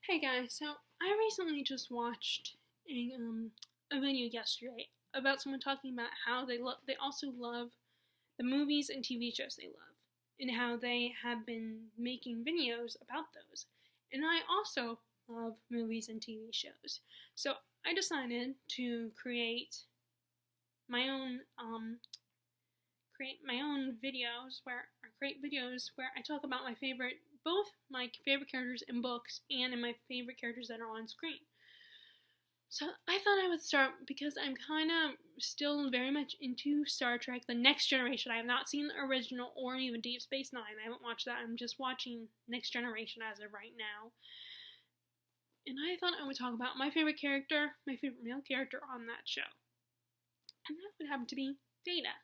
Hey guys, so I recently just watched a video yesterday about someone talking about how they also love the movies and TV shows they love, and how they have been making videos about those. And I also love movies and TV shows. So I decided to my own create my own videos where I talk about both my favorite characters in books and in my favorite characters that are on screen. So I thought I would start because I'm kind of still very much into Star Trek: The Next Generation. I have not seen the original or even Deep Space Nine. I haven't watched that. I'm just watching Next Generation as of right now. And I thought I would talk about my favorite male character on that show. And that would happen to be Data.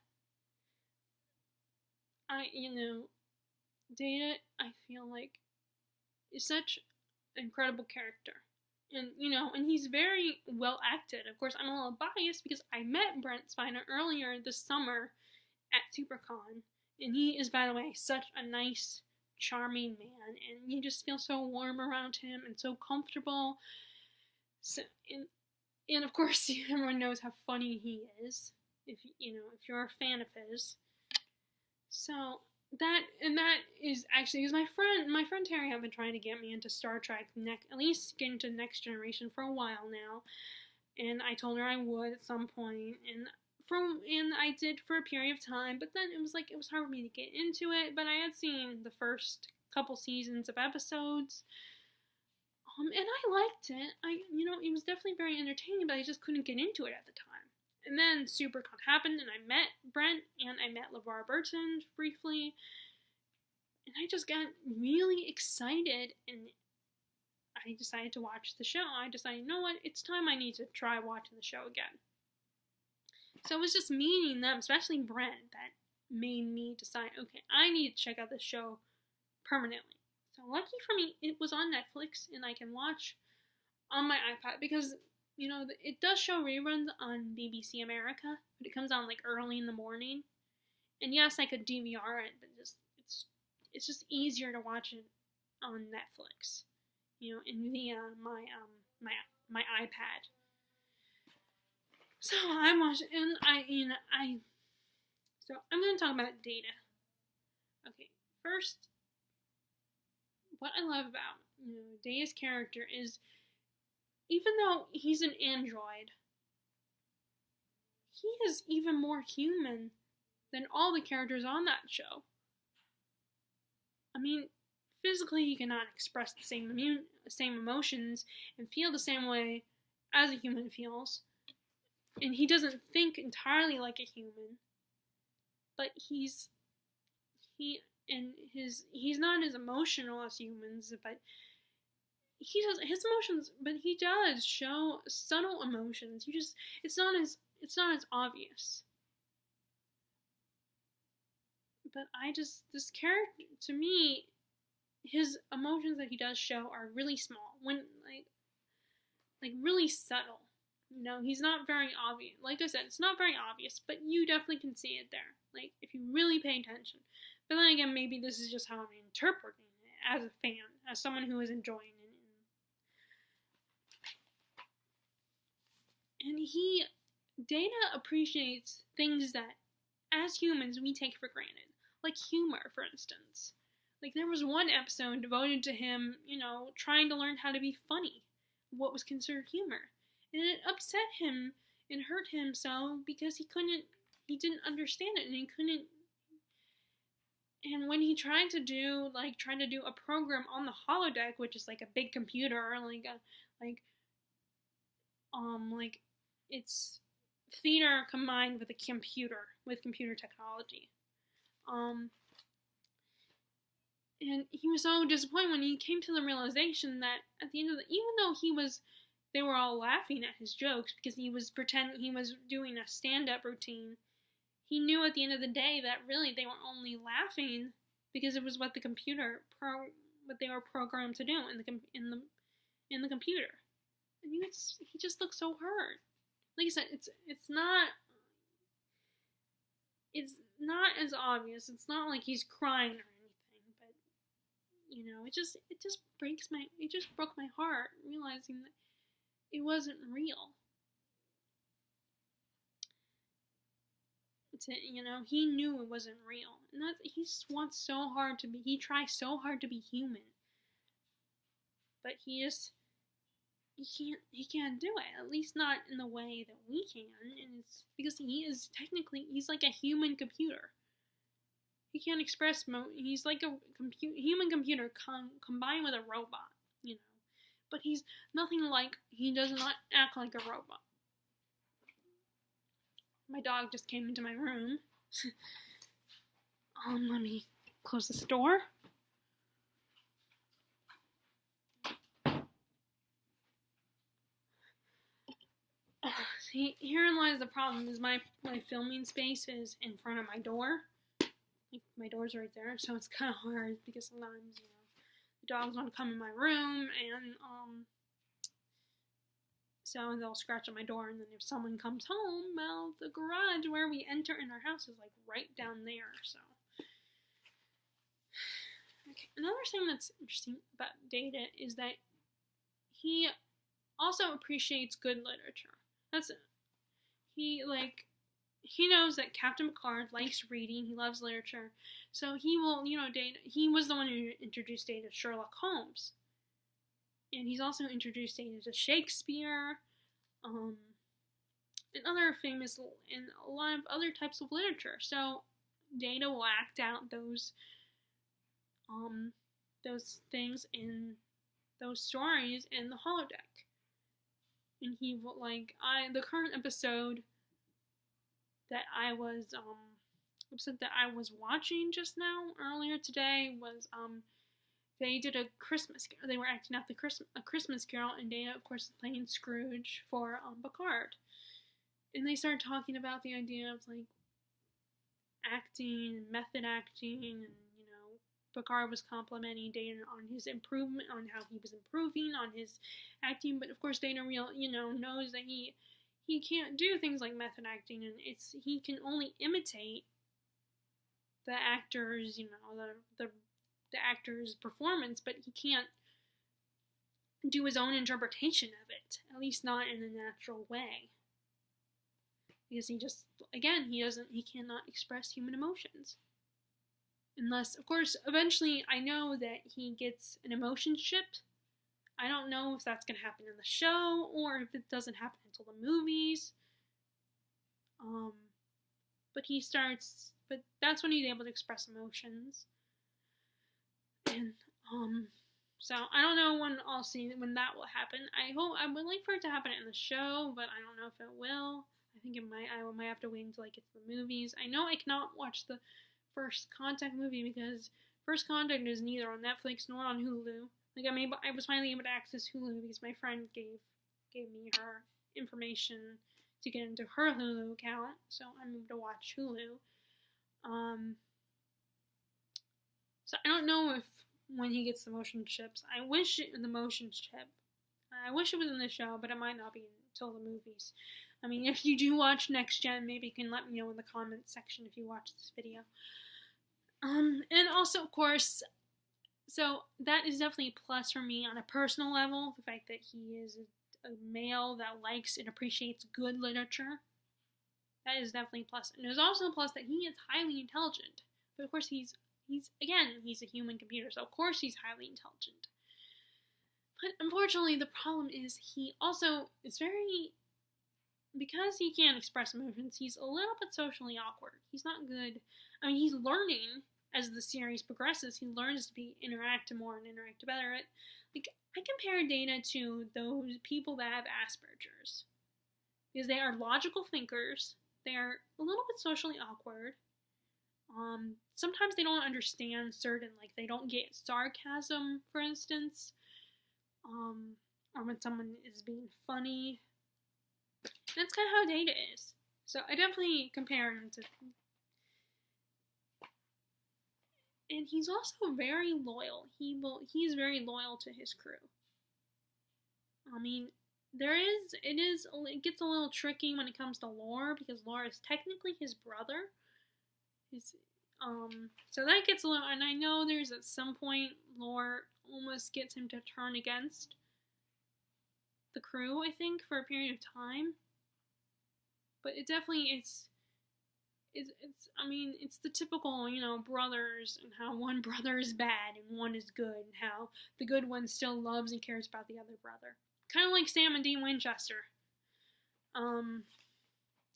Data, I feel like, is such an incredible character. And he's very well acted. Of course, I'm a little biased because I met Brent Spiner earlier this summer at SuperCon. And he is, by the way, such a nice, charming man. And you just feel so warm around him and so comfortable. And of course, everyone knows how funny he is. If you're a fan of his. So that is actually because my friend Terry have been trying to get me into Star Trek at least get into Next Generation for a while now, and I told her I would at some point, and I did for a period of time, but then it was hard for me to get into it. But I had seen the first couple seasons of episodes, and I liked it. It was definitely very entertaining, but I just couldn't get into it at the time. And then SuperCon happened, and I met Brent, and I met LeVar Burton briefly, and I just got really excited, and I decided to watch the show. I decided, you know what, it's time I need to try watching the show again. So it was just meeting them, especially Brent, that made me decide, okay, I need to check out this show permanently. So lucky for me, it was on Netflix, and I can watch on my iPad, because it does show reruns on BBC America, but it comes on early in the morning. And yes, I could DVR it, but it's just easier to watch it on Netflix, and via my iPad. So I watched, and so I'm gonna talk about Data. Okay, first, what I love about Data's character is, even though he's an android, he is even more human than all the characters on that show. I mean, physically he cannot express the same emotions and feel the same way as a human feels. And he doesn't think entirely like a human. But he's not as emotional as humans, but he does his emotions, but he does show subtle emotions. It's not as obvious. But this character, to me, his emotions that he does show are really small, when really subtle. He's not very obvious. Like I said, it's not very obvious, but you definitely can see it there. If you really pay attention. But then again, maybe this is just how I'm interpreting it as a fan, as someone who is enjoying it. And Data appreciates things that, as humans, we take for granted. Like humor, for instance. There was one episode devoted to him, trying to learn how to be funny. What was considered humor. And it upset him and hurt him so because he didn't understand it, and he couldn't. And when he tried to do a program on the holodeck, which is a big computer, it's theater combined with computer technology. And he was so disappointed when he came to the realization that at the end of even though they were all laughing at his jokes because he was pretending he was doing a stand-up routine, he knew at the end of the day that really they were only laughing because it was what they were programmed to do in the computer. And he just looked so hurt. Like I said, it's not as obvious. It's not like he's crying or anything, but it just broke my heart realizing that it wasn't real. He knew it wasn't real, and that he just wants so hard to be. He tries so hard to be human, but he can't do it. At least not in the way that we can, and it's because he's like a human computer. He can't express he's like a human computer combined with a robot, But he's nothing like. He does not act like a robot. My dog just came into my room. Let me close this door. See, herein lies the problem, is my filming space is in front of my door. Like, my door's right there, so it's kind of hard, because sometimes, the dogs want to come in my room, and, so they'll scratch at my door, and then if someone comes home, well, the garage where we enter in our house is, like, right down there, so. Okay, another thing that's interesting about Data is that he also appreciates good literature. He knows that Captain Picard likes reading, he loves literature, so he will, he was the one who introduced Data to Sherlock Holmes. And he's also introduced Data to Shakespeare, and other famous, and a lot of other types of literature. So Data will act out those things in those stories in the holodeck. And he will, the current episode that I was watching just now, earlier today, was, they did a Christmas Carol. They were acting out a Christmas Carol, and Data, of course, is playing Scrooge for Picard. And they started talking about the idea of, acting, method acting, and, Picard was complimenting Data on his improvement, on how he was improving on his acting, but of course Data knows that he can't do things like method acting, and he can only imitate the actor's, the actor's performance, but he can't do his own interpretation of it, at least not in a natural way. Because he cannot express human emotions. Unless, of course, eventually I know that he gets an emotion chip. I don't know if that's going to happen in the show, or if it doesn't happen until the movies. But that's when he's able to express emotions. And, so I don't know when that will happen. I would like for it to happen in the show, but I don't know if it will. I think I might have to wait until I get to the movies. I know I cannot watch the First Contact movie because First Contact is neither on Netflix nor on Hulu. I was finally able to access Hulu because my friend gave me her information to get into her Hulu account, so I'm able to watch Hulu. So I don't know when he gets the motion chips. I wish it was in the show, but it might not be until the movies. I mean, if you do watch Next Gen, maybe you can let me know in the comments section if you watch this video. And also, of course, so that is definitely a plus for me on a personal level, the fact that he is a male that likes and appreciates good literature. That is definitely a plus. And there's also a plus that he is highly intelligent. But of course, he's a human computer, so of course he's highly intelligent. But unfortunately, the problem is he also is because he can't express emotions, he's a little bit socially awkward. He's not good. I mean, he's learning as the series progresses. He learns to interact more and interact better. I compare Data to those people that have Asperger's. Because they are logical thinkers. They are a little bit socially awkward. Sometimes they don't understand they don't get sarcasm, for instance. Or when someone is being funny. That's kind of how Data is. So I definitely compare him to... And he's also very loyal. He's very loyal to his crew. I mean, it gets a little tricky when it comes to Lore, because Lore is technically his brother. So that gets a little, and I know there's at some point Lore almost gets him to turn against the crew, I think, for a period of time. But it definitely, I mean, it's the typical, brothers, and how one brother is bad and one is good, and how the good one still loves and cares about the other brother. Kind of like Sam and Dean Winchester.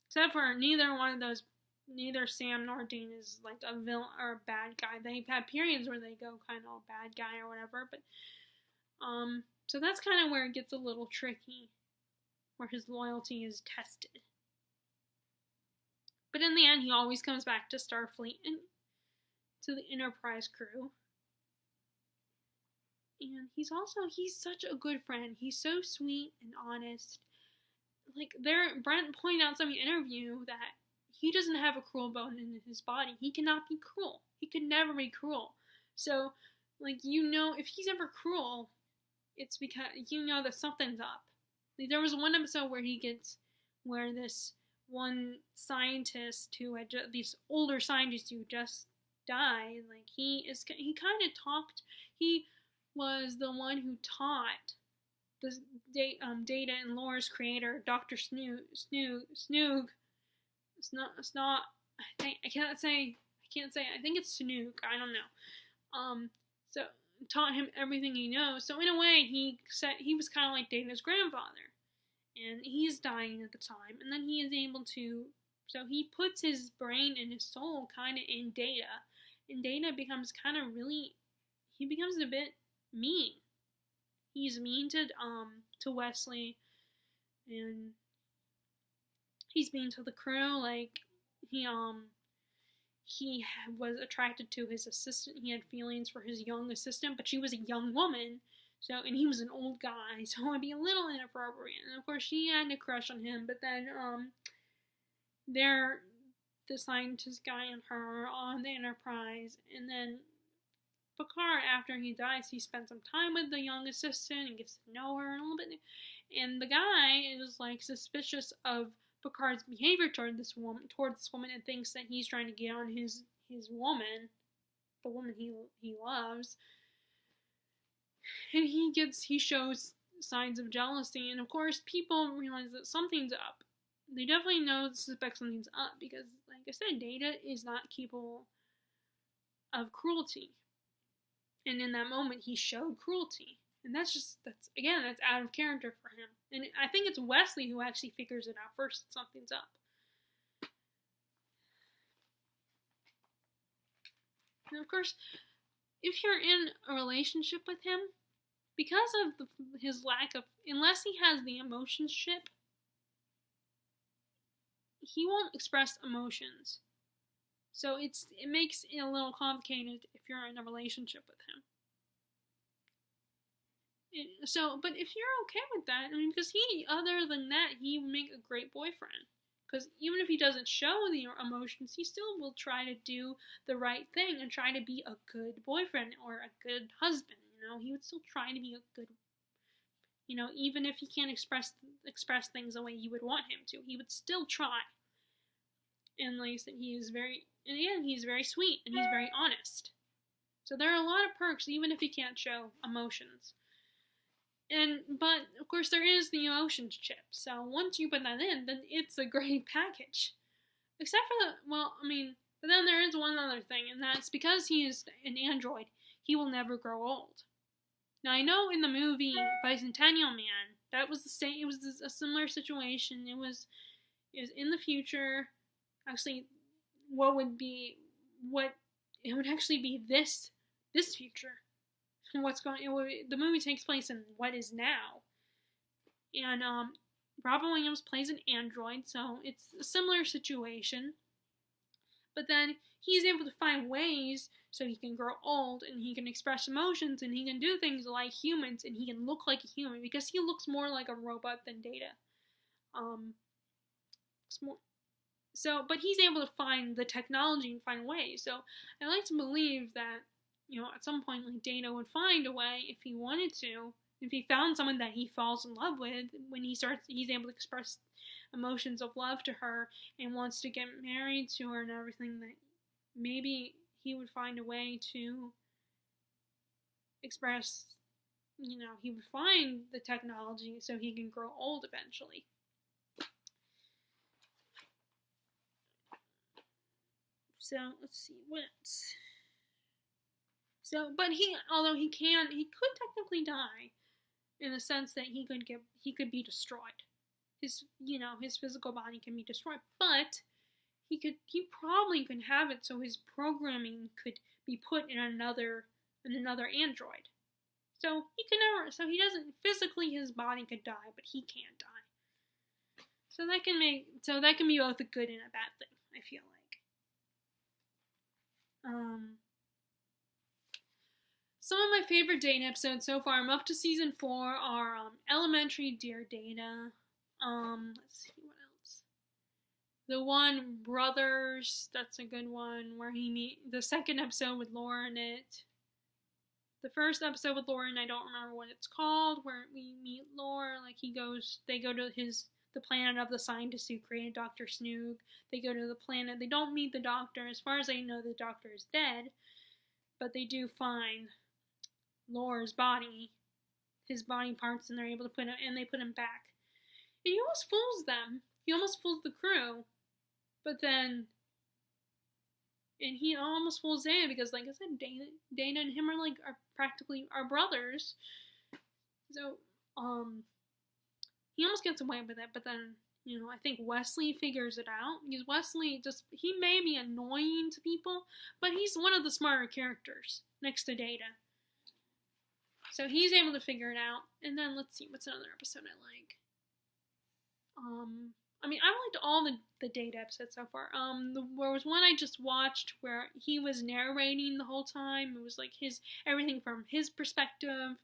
Except for neither Sam nor Dean is like a villain or a bad guy. They've had periods where they go kind of bad guy or whatever, but, so that's kind of where it gets a little tricky, where his loyalty is tested. But in the end, he always comes back to Starfleet and to the Enterprise crew. And he's such a good friend. He's so sweet and honest. Like, Brent pointed out in the interview that he doesn't have a cruel bone in his body. He cannot be cruel. He could never be cruel. So, like, if he's ever cruel, it's because, that something's up. Like, there was one episode where this one scientist these older scientists who just died, like, he was the one who taught the Data and Lore's creator, Dr. Snoog. It's not. I can't say. I think it's Snoog. I don't know. So taught him everything he knows. So in a way, he was kind of like Data's grandfather, and he's dying at the time. And then he is able to. So he puts his brain and his soul kind of in Data, and Data becomes kind of really. He becomes a bit mean. He's mean to Wesley, and he's mean to the crew. Like, he was attracted to his assistant. He had feelings for his young assistant, but she was a young woman, and he was an old guy, so it'd be a little inappropriate. And of course, she had a crush on him, but then the scientist guy and her on the Enterprise, and then Picard, after he dies, he spends some time with the young assistant and gets to know her a little bit. And the guy is like suspicious of Picard's behavior towards this woman, and thinks that he's trying to get on his woman, the woman he loves. And he shows signs of jealousy, and of course people realize that something's up. They definitely suspect something's up because, like I said, Data is not capable of cruelty. And in that moment, he showed cruelty. And that's out of character for him. And I think it's Wesley who actually figures it out first that something's up. And of course, if you're in a relationship with him, because of his lack of, unless he has the emotions chip, he won't express emotions. So it makes it a little complicated if you're in a relationship with him. But if you're okay with that, I mean, because other than that, he would make a great boyfriend. Because even if he doesn't show the emotions, he still will try to do the right thing and try to be a good boyfriend or a good husband. He would still try to be a good, even if he can't express things the way you would want him to, he would still try. And like I said, he's very sweet and he's very honest. So there are a lot of perks, even if he can't show emotions. But of course there is the emotions chip. So once you put that in, then it's a great package. Except for but then there is one other thing, and that's because he is an android, he will never grow old. Now I know in the movie Bicentennial Man, that was the same. It was a similar situation. It was in the future. Actually, it would actually be this future. The movie takes place in what is now. And Robin Williams plays an android, so it's a similar situation. But then he's able to find ways so he can grow old, and he can express emotions, and he can do things like humans, and he can look like a human, because he looks more like a robot than Data. But he's able to find the technology and find ways. So I like to believe that, at some point, like, Data would find a way if he wanted to. If he found someone that he falls in love with, when he's able to express emotions of love to her and wants to get married to her and everything, that maybe he would find a way to express, he would find the technology so he can grow old eventually. So, let's see, what else? So, but although he could technically die, in the sense that he could be destroyed. His physical body can be destroyed, but he probably could have it so his programming could be put in another android. So he doesn't, physically his body could die, but he can't die. So that can be both a good and a bad thing, I feel like. Some of my favorite Data episodes so far, I'm up to season 4, are Elementary, Dear Data. Let's see what else. The one, Brothers, that's a good one, where the second episode with Laura in it. The first episode with Laura, and I don't remember what it's called, where we meet Laura, they go to the planet of the scientist who created Dr. Snoog. They go to the planet, they don't meet the doctor. As far as I know, the doctor is dead, but they do find Laura's body, his body parts, and they're able to put him back. And he almost fools them. He almost fools the crew, but then, and he almost fools Dana because, like I said, Dana and him are practically our brothers. So, he almost gets away with it, but then, I think Wesley figures it out, because Wesley he may be annoying to people, but he's one of the smarter characters next to Data. So he's able to figure it out. And then let's see, what's another episode I like? I liked all the Data episodes so far. There was one I just watched where he was narrating the whole time. It was like everything from his perspective.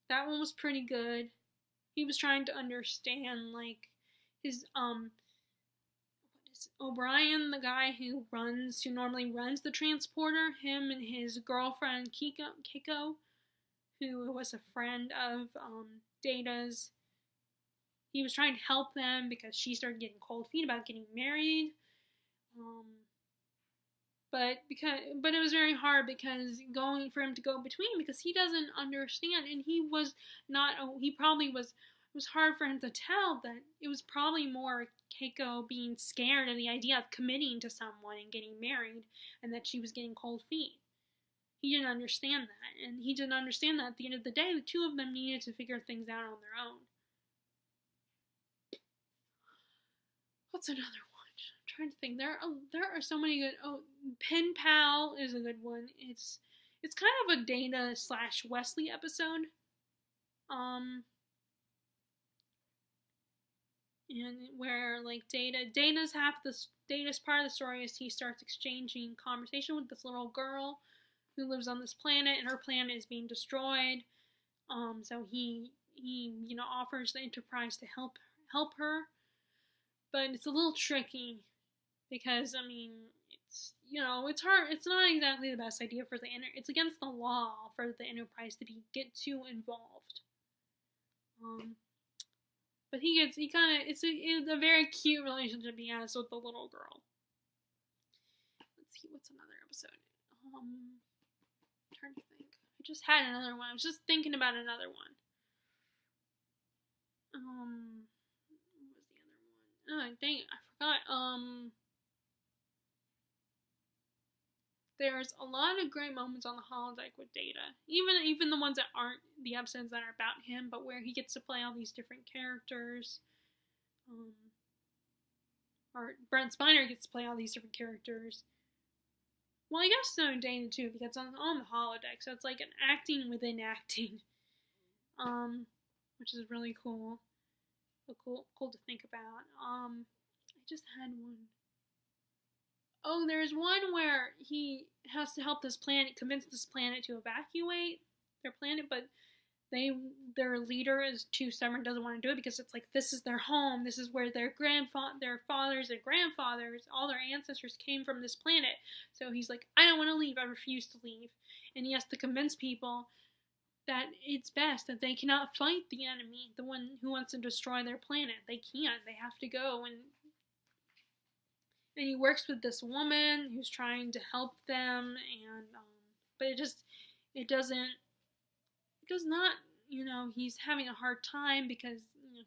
That one was pretty good. He was trying to understand, his, O'Brien, the guy who normally runs the transporter, him and his girlfriend Kiko, who was a friend of Data's. He was trying to help them because she started getting cold feet about getting married. But it was very hard for him to go between, because he doesn't understand, and it was hard for him to tell that it was probably more Keiko being scared of the idea of committing to someone and getting married, and that she was getting cold feet. He didn't understand that, and he didn't understand that at the end of the day, the two of them needed to figure things out on their own. What's another one? I'm trying to think. There are so many good. Pen Pal is a good one. It's kind of a Data / Wesley episode. And where Data's part of the story is he starts exchanging conversation with this little girl who lives on this planet, and her planet is being destroyed. So he offers the Enterprise to help her, but it's a little tricky because it's hard. It's not exactly the best idea for it's against the law for the Enterprise to get too involved. But it's a very cute relationship he has with the little girl. Let's see, what's another episode? I'm trying to think. I just had another one. I was just thinking about another one. What was the other one? Oh, dang it, I forgot. There's a lot of great moments on the holodeck with Data. Even the ones that aren't the episodes that are about him, but where he gets to play all these different characters. Or Brent Spiner gets to play all these different characters. Well, I guess so in Data too, because it's on the holodeck, so it's like an acting within acting. Which is really cool. Cool to think about. I just had one. Oh, there's one where he has to help convince this planet to evacuate their planet, but their leader is too stubborn, doesn't want to do it, because it's like, this is their home, this is where their fathers and grandfathers, all their ancestors came from this planet. So he's like, I don't want to leave, I refuse to leave. And he has to convince people that it's best that they cannot fight the enemy, the one who wants to destroy their planet. They can't. They have to go, and he works with this woman who's trying to help them, and but it does not, he's having a hard time because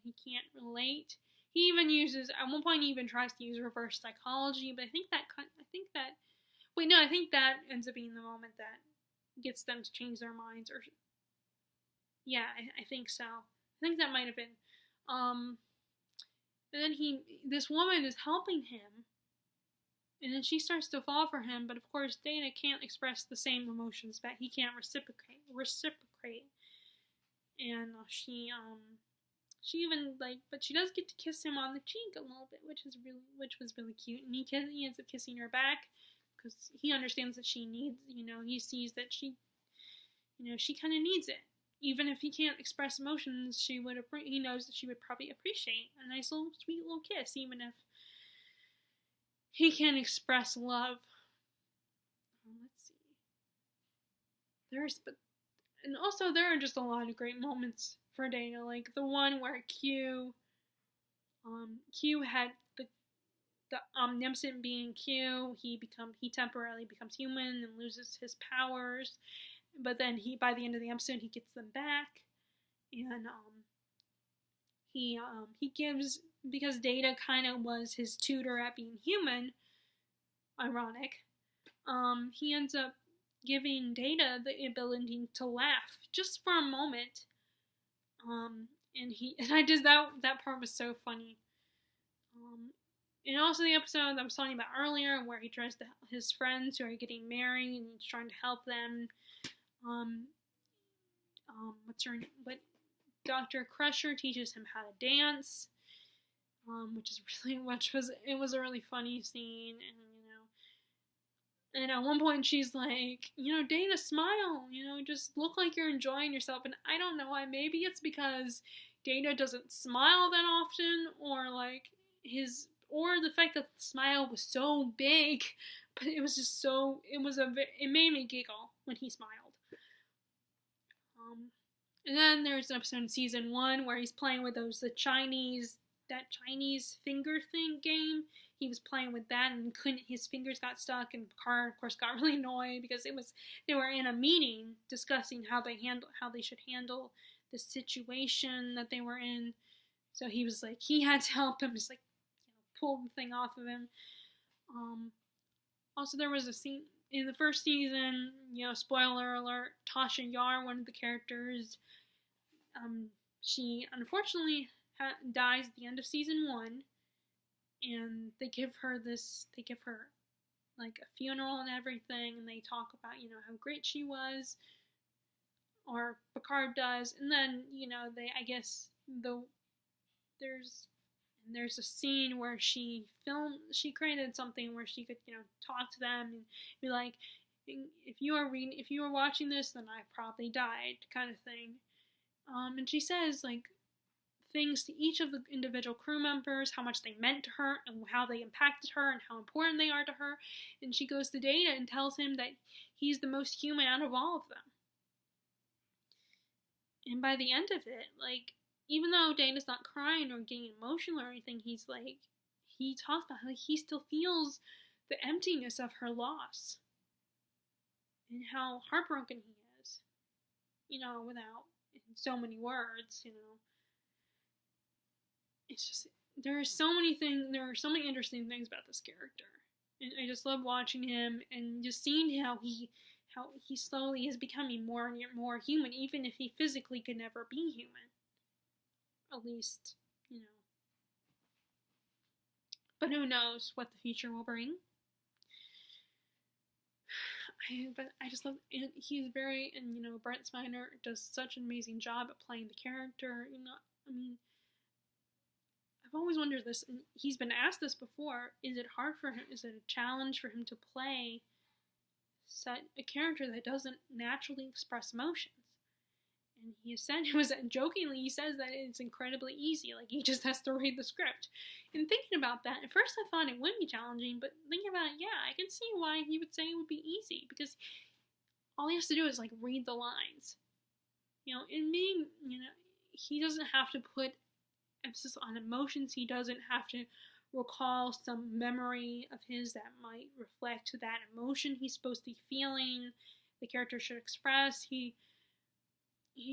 he can't relate. He even uses, at one point he even tries to use reverse psychology, but I think that ends up being the moment that gets them to change their minds, or yeah, I think so. I think that might have been. And then this woman is helping him, and then she starts to fall for him, but of course Dana can't express the same emotions that he can't reciprocate. And she even but she does get to kiss him on the cheek a little bit, which was really cute. And he ends up kissing her back because he understands that she needs, he sees that she kind of needs it. Even if he can't express emotions, he knows that she would probably appreciate a nice little sweet little kiss, even if he can't express love. Let's see. And also there are just a lot of great moments for Dana, like the one where Q had the omniscient being Q. He temporarily becomes human and loses his powers, but then by the end of the episode he gets them back, and he gives, because Data kind of was his tutor at being human. Ironic. He ends up giving Data the ability to laugh just for a moment. And I just that part was so funny. And also the episode I was talking about earlier, where he tries to help his friends who are getting married, and he's trying to help them. What's her name? But Dr. Crusher teaches him how to dance, it was a really funny scene, and at one point she's like, Dana, smile, just look like you're enjoying yourself. And I don't know why. Maybe it's because Dana doesn't smile that often, or the fact that the smile was so big, but it was just it made me giggle when he smiled. And then there's an episode in season 1 where he's playing with that Chinese finger thing game. He was playing with that and his fingers got stuck, and Picard, of course, got really annoyed because they were in a meeting discussing how they should handle the situation that they were in. So he was like, he had to help him, just pull the thing off of him. Also, there was a scene in the first season, spoiler alert, Tasha Yar, one of the characters, she unfortunately dies at the end of season 1, and they give her like a funeral and everything, and they talk about, how great she was, or Picard does, and then, there's a scene where she created something where she could, talk to them and be like, if you are watching this, then I probably died, kind of thing. And she says, things to each of the individual crew members, how much they meant to her, and how they impacted her, and how important they are to her. And she goes to Data and tells him that he's the most human out of all of them. And by the end of it, even though Dana's not crying or getting emotional or anything, he talks about how he still feels the emptiness of her loss, and how heartbroken he is, without so many words, It's just, there are so many interesting things about this character. And I just love watching him and just seeing how he slowly is becoming more and more human, even if he physically could never be human. At least, But who knows what the future will bring. But I just love, and he's very, and Brent Spiner does such an amazing job at playing the character. I've always wondered this, and he's been asked this before, is it hard for him, is it a challenge for him to play a character that doesn't naturally express emotions? And he said, jokingly, he says that it's incredibly easy, he just has to read the script. And thinking about that, at first I thought it would be challenging, but thinking about it, yeah, I can see why he would say it would be easy, because all he has to do is, read the lines. he doesn't have to put emphasis on emotions. He doesn't have to recall some memory of his that might reflect that emotion he's supposed to be feeling, the character should express. He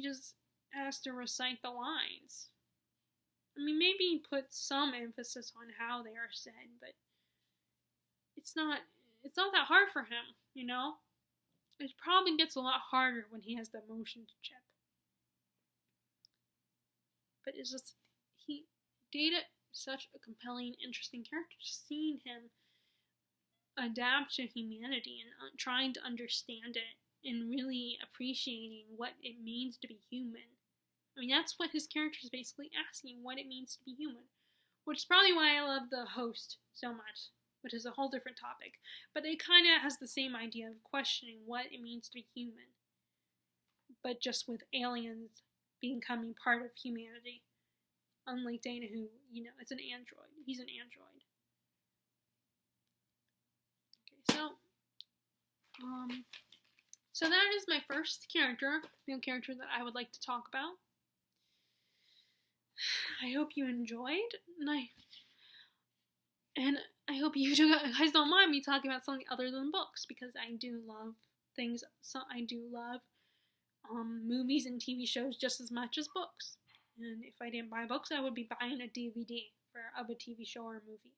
just has to recite the lines. I mean, maybe put some emphasis on how they are said, but it's not that hard for him, It probably gets a lot harder when he has the emotion chip. But it's just, Data is such a compelling, interesting character. Seeing him adapt to humanity and trying to understand it and really appreciating what it means to be human. I mean, that's what his character is basically asking, what it means to be human. Which is probably why I love The Host so much, which is a whole different topic. But it kind of has the same idea of questioning what it means to be human. But just with aliens becoming part of humanity. Unlike Dana, who, it's an android. He's an android. Okay, so that is my first character, male character that I would like to talk about. I hope you enjoyed, and I hope you guys don't mind me talking about something other than books, because I do love things. So I do love movies and TV shows just as much as books. And if I didn't buy books, I would be buying a DVD of a TV show or a movie.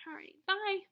Alright, bye!